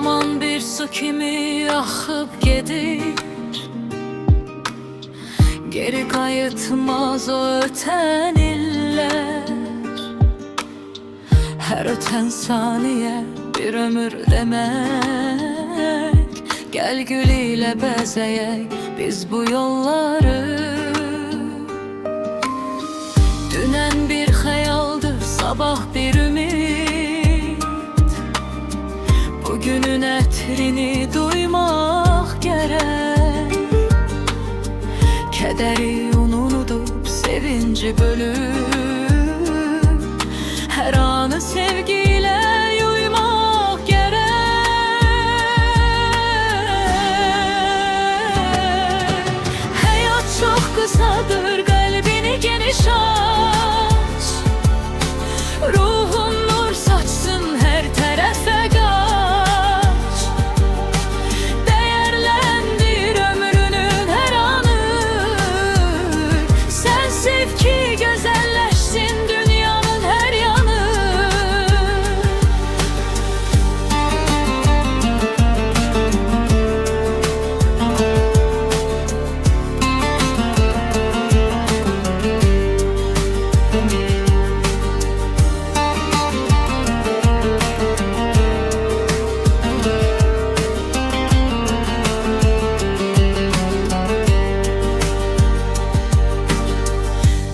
Zaman bir su kimi akıp gedir, geri kayıtmaz o öten iller. Her öten saniye bir ömür demek. Gel gül ile bezeyek biz bu yolları. Dünen bir hayaldır, sabah bir ümit. Bugünün etrini duymak gerek. Kederi unutup sevinci bölüp her anı sevgiyle yuymak gerek. Hayat çok kısadır, kalbini geniş aç. Ruhun nur saçsın, her tarafa kaç. Değerlendir ömrünün her anı. Sen sev ki güzelleşsin dünyanın her yanı.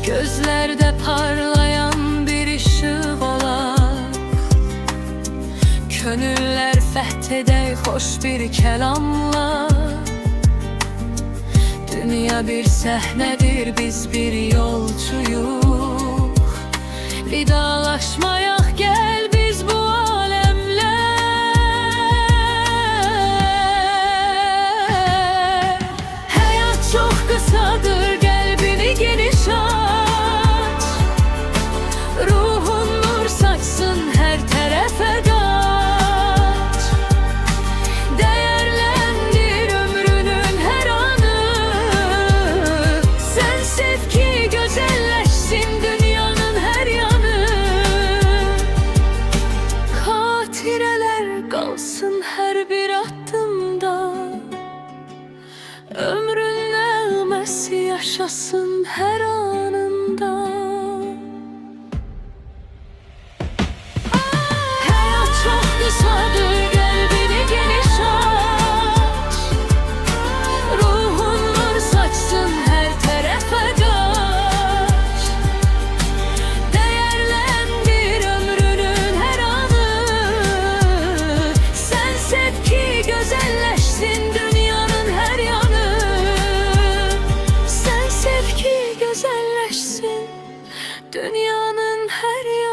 Gözlerde parlayan bir ışık olar. Könüller fetheder hoş bir kelamla. Dünya bir sahnedir, biz bir yolcuyuk. Vidalaşmayak gel biz bu alemle. Hayat çok kısadır, kalbini geniş aç. Ruhun nur saçsın, her tarafa kaç. Değerlendir ömrünün her anı. Sen sev ki güzelleşsin dünyanın her yanı. Hatireler kalsın her bir adımda. Ömrün nağmesi yaşasın her anında. Hayat çok kısadır, kalbini geniş aç. Ruhun nur saçsın, her tarafa kaç. Değerlendir ömrünün her anı. Sen sev ki güzelleşsin dünyanın her yanı. Sen sev ki güzelleşsin dünyanın her yanı.